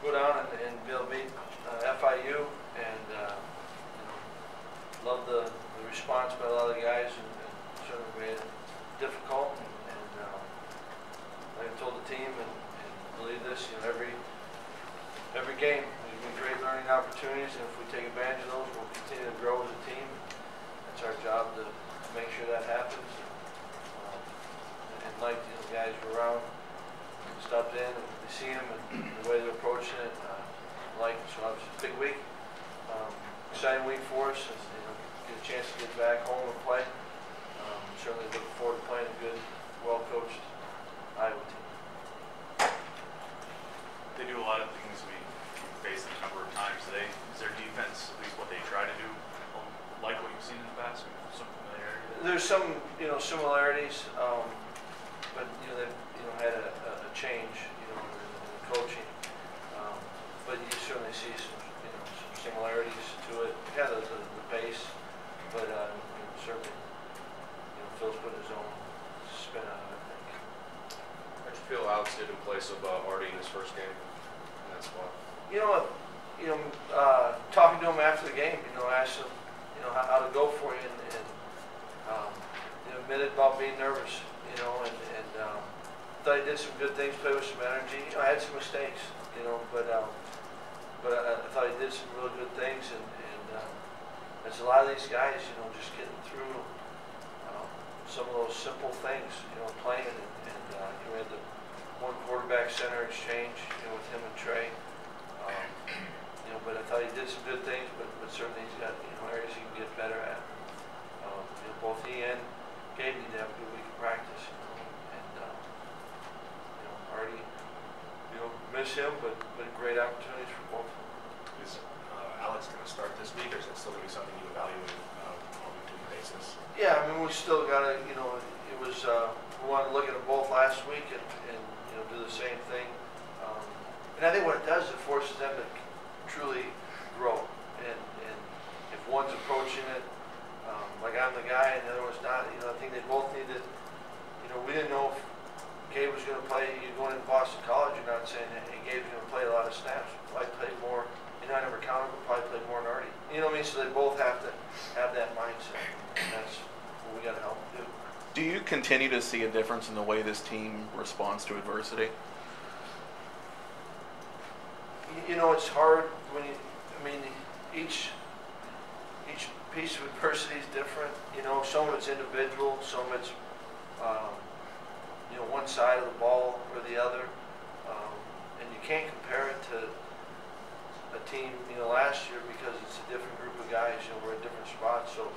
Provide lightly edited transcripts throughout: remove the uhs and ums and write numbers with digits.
go down and be able to beat FIU, and love the response by a lot of the guys, and certainly made it difficult. And like I told the team, and believe this, every game there's been great learning opportunities, and if we take advantage of those, we'll continue to grow as a team. It's our job to make sure that happens. And like the guys were around, stopped in, and they see them and the way they're approaching it. Like, so it was a big week, exciting week for us. Get a chance to get back home and play. Certainly looking forward to playing a good, well-coached Iowa team. They do a lot of things we faced a number of times today. Is their defense, at least what they try to do, like what you've seen in the past? Some familiarity? There's some, similarities, but they've had a change, in the coaching. But you certainly see some similarities to it. Kind of the base, but certainly, Phil's put his own spin on it, I think. How'd you feel Alex didn't play so Artie in his first game in that spot? Talking to him after the game, asked him, how to go for you, and admitted about being nervous, and thought he did some good things, played with some energy. I had some mistakes, but I thought he did some really good things, and as a lot of these guys, just getting through some of those simple things, playing, and we had the one quarterback center exchange, with him and Trey. But I thought he did some good things, but certainly he's got areas he can get better at. Both he and Gabe need to have a good week of practice, and Artie, miss him, but great opportunities for both. Is Alex going to start this week, or is it still going to be something you evaluate on a weekly basis? Yeah, we still got to, it was, we wanted to look at them both last week and do the same thing. And I think what it does, it forces them to truly grow. And if one's approaching it, like I'm the guy and the other one's not, I think they both need to, we didn't know if Gabe was going to play, you're going into Boston College, you're not saying, hey, Gabe's going to play a lot of snaps. Probably played more, I never counted, but probably played more than Artie. You know what I mean? So they both have to have that mindset, and that's what we got to help them do. Do you continue to see a difference in the way this team responds to adversity? It's hard when each piece of adversity is different. Some of it's individual, some of it's one side of the ball or the other, and you can't compare it to a team last year because it's a different group of guys. We're at different spots, so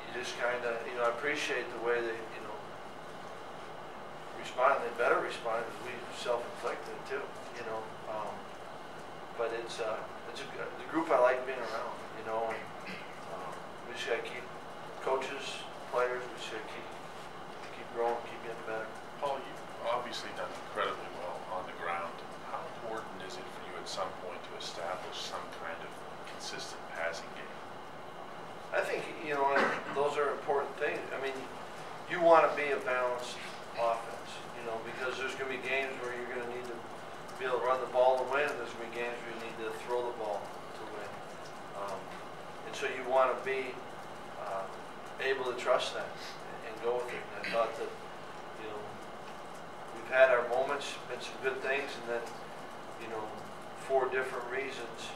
you just kind of I appreciate the way they respond. They better respond because we self-inflicted it too. But it's the group I like being around. And we just got to keep coaches, players. We just got to keep growing, keep getting better. Paul, you've obviously done incredibly well on the ground. How important is it for you at some point to establish some kind of consistent passing game? I think those are important things. You want to be a balanced offense, because there's going to be games where you're going to need to be able to run the ball to win, and there's going to be games where you need to throw the ball to win. And so you want to be able to trust that and go with it. And I thought that, we've had our moments, been some good things, and then, for different reasons,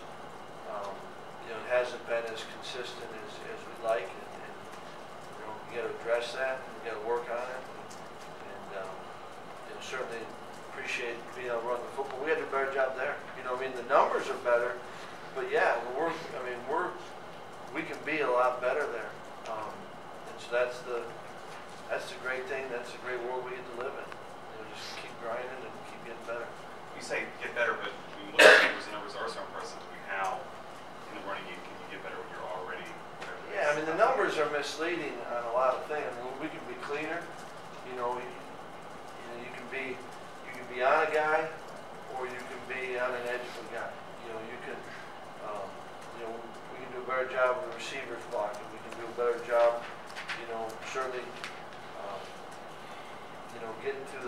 it hasn't been as consistent as we'd like, and you got to address that, and you got to work on it, and certainly appreciate being able to run the football. We had to do a better job there. The numbers are better, but yeah, we can be a lot better there, and so that's the great thing. That's the great world we get to live in. Just keep grinding and keep getting better. You say get better, but when you look at the numbers are so impressive. How in the running game can you get better when you're already? Yeah, the numbers are misleading on a lot of things. We can be cleaner. You can be on a guy, or you can be on an edge of a guy. You can. We can do a better job with the receivers blocking. We can do a better job. Certainly. Getting to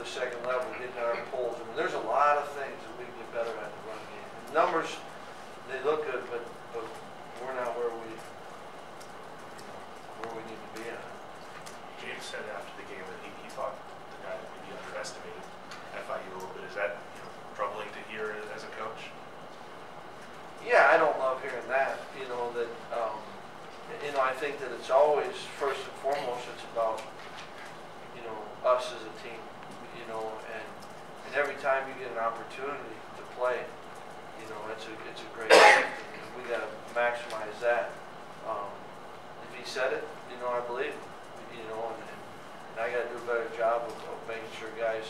think that it's always, first and foremost, it's about, you know, us as a team, you know, and every time you get an opportunity to play, you know, it's a great gift, and we got to maximize that. If he said it, you know, I believe him, you know, and I got to do a better job of making sure guys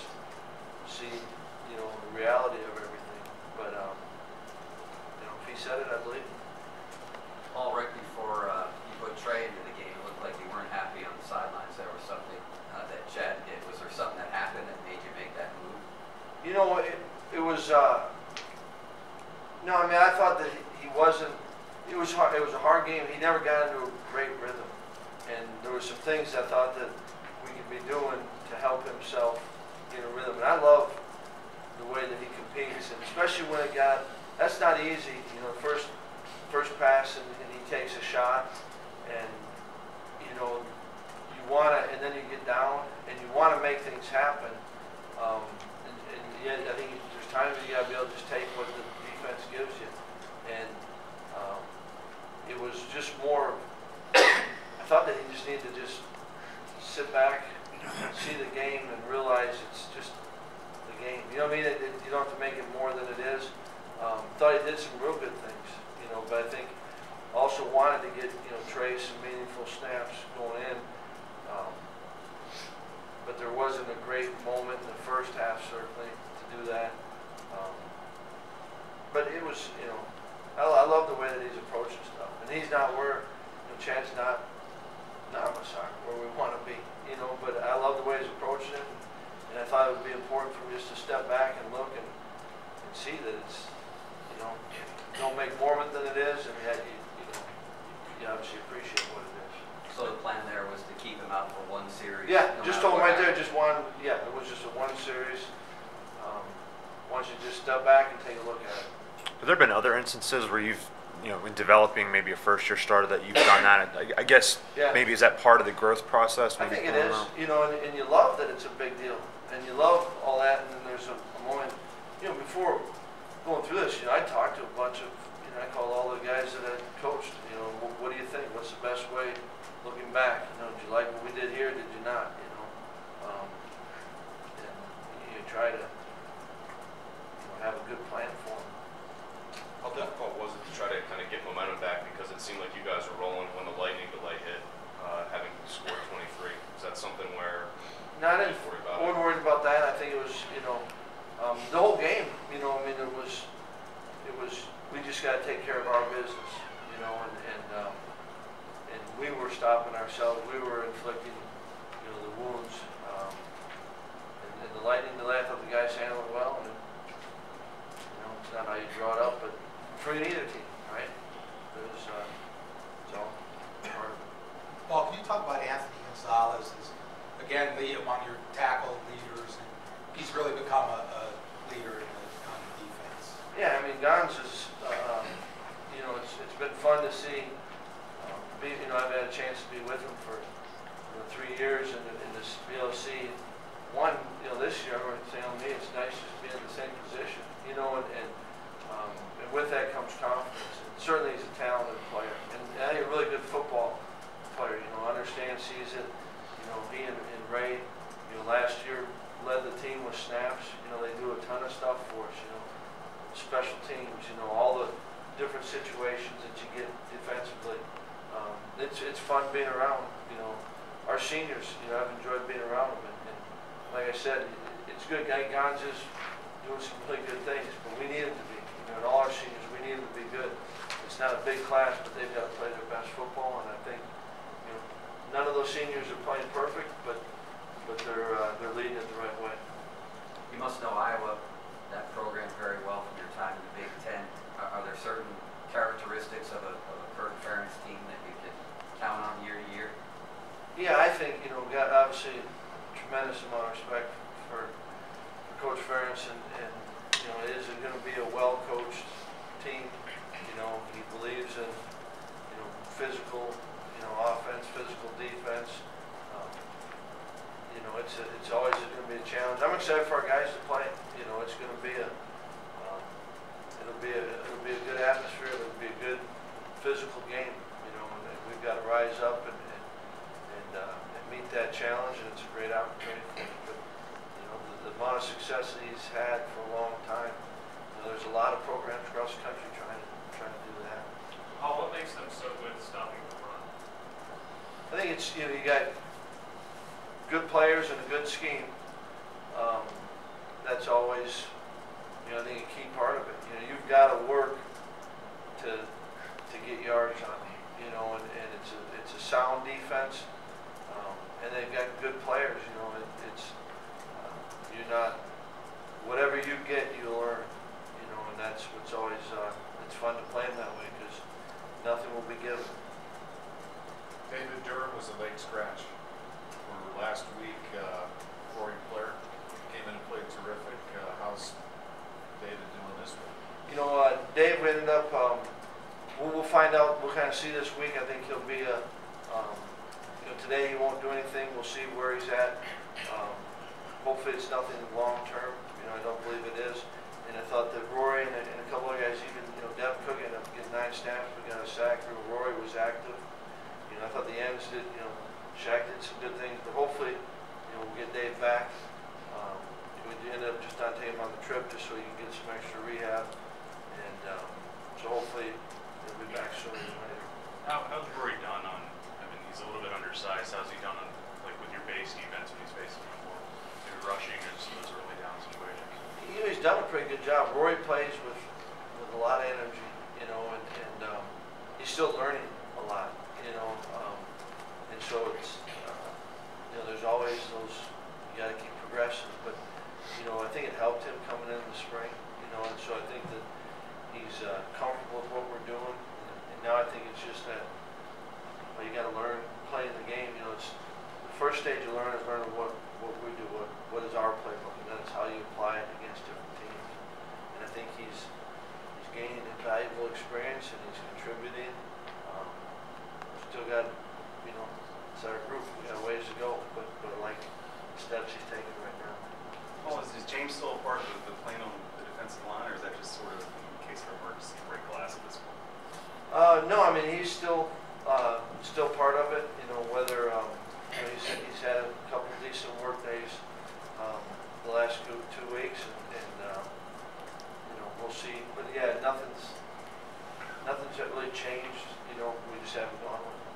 see, you know, the reality of everything. But, you know, if he said it, I believe him. Paul, right before you put Trey into the game, it looked like you weren't happy on the sidelines. There was something that Chad did. Was there something that happened that made you make that move? You know, it was, no, I mean, I thought that he wasn't, it was hard, it was a hard game. He never got into a great rhythm. And there were some things I thought that we could be doing to help himself get a rhythm. And I love the way that he competes, and especially when it got, that's not easy, you know, first pass and he takes a shot, and, you know, you want to, and then you get down, and you want to make things happen. And yet I think there's times you got to be able to just take what the defense gives you. And it was just more, I thought that he just needed to just sit back, see the game, and realize it's just the game. You know what I mean? You don't have to make it more than it is. Thought he did some real good things, you know, but I think also wanted to get, you know, Trey some meaningful snaps going in. But there wasn't a great moment in the first half, certainly, to do that. But it was, you know, I love the way that he's approaching stuff. And he's not where, you know, Chad's not where we want to be, you know, but I love the way he's approaching it. And I thought it would be important for me just to step back and look and see that it's, you know, don't make more of it than it is, and yet you know, you obviously appreciate what it is. So the plan there was to keep him out for one series? Yeah, no just matter told him what right there, happened? just one, yeah, it was just a one series. Once you just step back and take a look at it. Have there been other instances where you've, you know, in developing maybe a first-year starter that you've done that? I guess Yeah. maybe is that part of the growth process? I Maybe think it going is, around? you know, and you love that it's a big deal, and you love all that, and then there's a moment, you know, before going through this, you know, I talked to a bunch of, you know, I called all the guys that I coached, you know, what do you think? What's the best way, looking back, you know, did you like what we did here, did you not, you know? And you try to, you know, have a good plan for them. How difficult was it to try to kind of get momentum back, because it seemed like you guys were rolling when the lightning delay hit, having scored 23? Is that something where Not in, you worried about I wasn't worried about that. I think it was, you know, the whole game, you know, I mean, it was, we just got to take care of our business, you know, and we were stopping ourselves. We were inflicting, you know, the wounds. And the lightning delay, I thought the guys handled it well, and, you know, it's not how you draw it up, but for either team, right? It was, it's all part of it. Paul, can you talk about Anthony Gonzalez? Again, among your tackle leaders, and he's really become a leader on the defense. Yeah, I mean, Gons is, you know, it's been fun to see. You know, I've had a chance to be with him for, you know, 3 years, and this be able to see one, you know, this year, I'm saying to me, it's nice just to be in the same position, you know, and with that comes confidence. And certainly he's a talented player, and I think a really good football player, you know, understands, sees it. You know, he and Ray, you know, last year led the team with snaps. You know, they do a ton of stuff for us, you know, special teams, you know, all the different situations that you get defensively. It's fun being around, you know, our seniors, you know, I've enjoyed being around them. And like I said, it's good. Gons is doing some really good things, but we need them to be. You know, and all our seniors, we need them to be good. It's not a big class, but they've got to play their best football, and I think, you know, none of those seniors are playing perfect, but they're leading it the right way. You must know Iowa, that program, very well from your time in the Big Ten. Are there certain characteristics of a Kirk Ferentz team that you can count on year to year? Yeah, I think, you know, got obviously a tremendous amount of respect for Coach Ferentz, and you know, it is going to be a well-coached team. You know, he believes in, you know, physical, you know, offense, physical defense. You know, it's always going to be a challenge. I'm excited for our guys to play. You know, it's going to be it'll be a good atmosphere. It'll be a good physical game. You know, and we've got to rise up opportunity for him. But, you know, the amount of success that he's had for a long time, you know, there's a lot of programs across the country trying to do that. What makes them so good stopping the run? I think it's, you know, you got good players and a good scheme. That's always, you know, I think a key part of it. You know, you've got to work to get yards on you, you know, and it's a sound defense, and they've got good players. You know, you're not, whatever you get, you learn. You know, and that's what's always it's fun to play them that way because nothing will be given. David Durham was a late scratch for last week. Rory Blair came in and played terrific. How's David doing this week? You know, Dave ended up, we'll find out, we'll kind of see this week. I think he'll be you know, today he won't do anything. We'll see where he's at. Hopefully it's nothing long term. You know, I don't believe it is. And I thought that Rory and a couple of guys, even, you know, Devin Cook ended up getting 9 snaps. We got a sack. Rory was active. You know, I thought the ends did, you know, Shaq did some good things, but hopefully, you know, we'll get Dave back. We ended up just not taking him on the trip just so he can get some extra rehab. And so hopefully he'll be back sooner than later. How's Rory done on, I mean, he's a little bit undersized. How's he done on, like, with your base defense when he's facing more rushing and some of those early down situations? You know, he's done a pretty good job. Rory plays with a lot of energy, you know, and he's still learning a lot, you know. And so it's, you know, there's always those, you got to keep progressing. But, you know, I think it helped him coming in the spring, you know, and so I think that he's comfortable with what we're doing. And now I think it's just that, well, you got to learn playing the game. You know, it's the first stage you learn is learning what we do, what is our playbook, and then it's how you apply it against different teams. And I think he's gaining invaluable experience and he's contributing. Still got, you know, it's our group. We got ways to go, but I like the steps he's taking right now. Well, is James still a part of the plan on the defensive line, or is that just sort of in case of emergency break glass at this point? No, I mean he's still part of it. You know, whether you know, he's had a couple of decent work days the last 2 weeks, and you know, we'll see. But yeah, nothing's really changed. You know, we just haven't gone with it.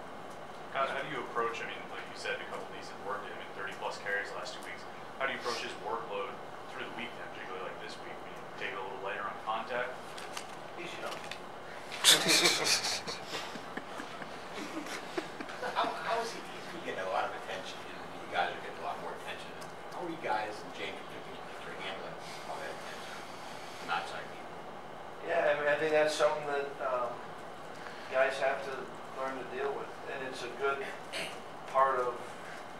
How do you approach, I mean, like you said, a couple of decent work days, I mean, 30-plus carries the last 2 weeks. How do you approach his workload through the week then, particularly like this week? When you take it a little lighter on contact? He's young. How is he? He's getting a lot of attention. You guys are getting a lot more attention. How are you guys and James for handling all that attention from outside people? Yeah, I mean, I think that's something that guys have to learn to deal with, and it's a good part of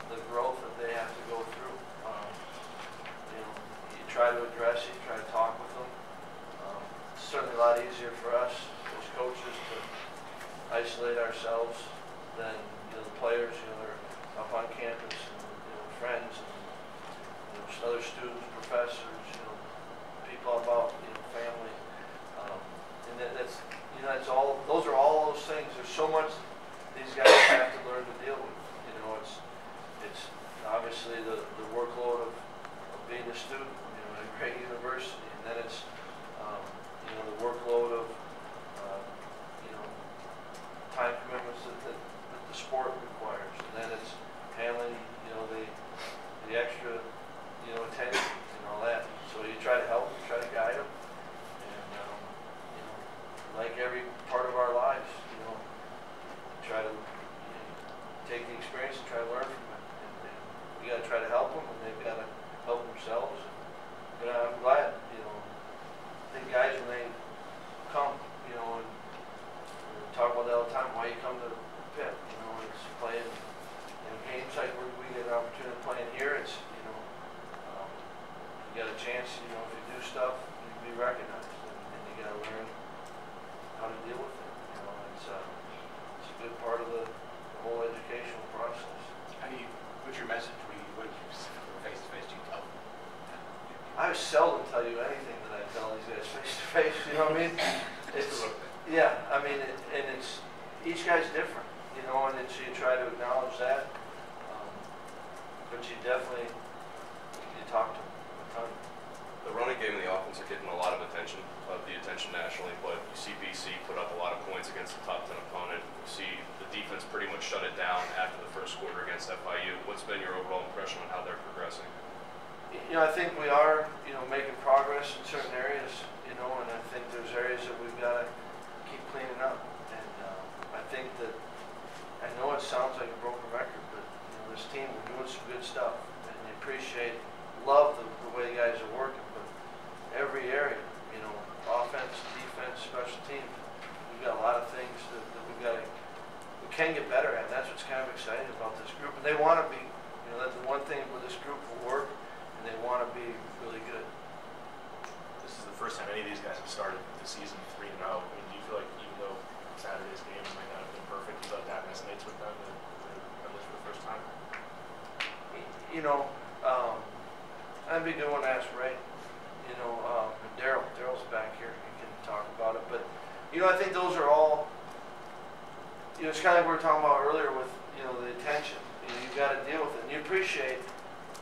the growth that they have to go through. You know, you try to address it, you try to talk with them. It's certainly a lot easier for us as coaches to isolate ourselves than, you know, the players. You know, they're up on campus and, you know, friends and, you know, other students, professors, you know, people about, you know, family, and that's, you know, that's all. Those are all those things. There's so much these guys have to learn to deal with. You know, it's obviously the workload of being a student, you know, at a great university, and then it's you know, the workload of you know, time commitments that the sport requires, and then it's handling, you know, the extra, you know, attention and all that. So you try to help, you try to guide them, and you know, like every part of our lives, you know, try to, you know, take the experience and try to learn from it. And we got to try to help them, and they've got to help themselves. And I'm glad, you know, I think guys, when they come, you know, and we talk about that all the time, why you come to the pit, you know, it's playing, you know, games like we get an opportunity to play in here. It's, you know, you got a chance, you know, if you do stuff, you can be recognized, and you got to learn how to deal with it. You know, it's a good part of the whole educational process. What's your message when you face to face? Do you tell them? I seldom tell you anything that I tell these guys face to face. You know what I mean? It's, yeah. I mean, and it's, each guy's different. You know, and it's, you try to acknowledge that. but you definitely, you talk to them a ton. The running game and the offense are getting a lot of attention, nationally, but you see BC put up a lot of points against the top 10 opponent. You see the defense pretty much shut it down after the first quarter against FIU. What's been your overall impression on how they're progressing? You know, I think we are, you know, making progress in certain areas, you know, and I think there's areas that we've got to keep cleaning up. And I think that, I know it sounds like a broken record, but you know, this team, we're doing some good stuff, and you appreciate, love the way the guys are working, but every area, you know, offense, defense, special teams, we've got a lot of things that we've got to, we can get better at, and that's what's kind of exciting about this group. And they want to be, you know, that's the one thing with this group will work, and they want to be really good. This is the first time any of these guys have started the season 3-0. I mean, do you feel like even though Saturday's game might not have been perfect, you feel like that resonates with them to come this for the first time? You know, that'd be a good one to ask Ray. You know, Daryl's back here. He can talk about it. But, you know, I think those are all, you know, it's kind of like we were talking about earlier with, you know, the attention. You know, you've got to deal with it. And you appreciate,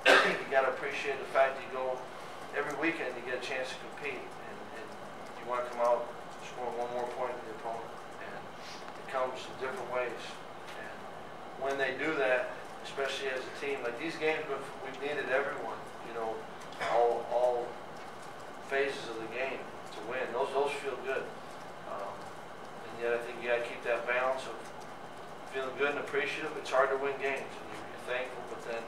you got to appreciate the fact that you go every weekend, you get a chance to compete. And you want to come out, score one more point than the opponent. And it comes in different ways. And when they do that, especially as a team, like these games, we've needed everyone, you know, all phases of the game to win. Those feel good. And yet I think you got to keep that balance of feeling good and appreciative. It's hard to win games, and you're thankful, but then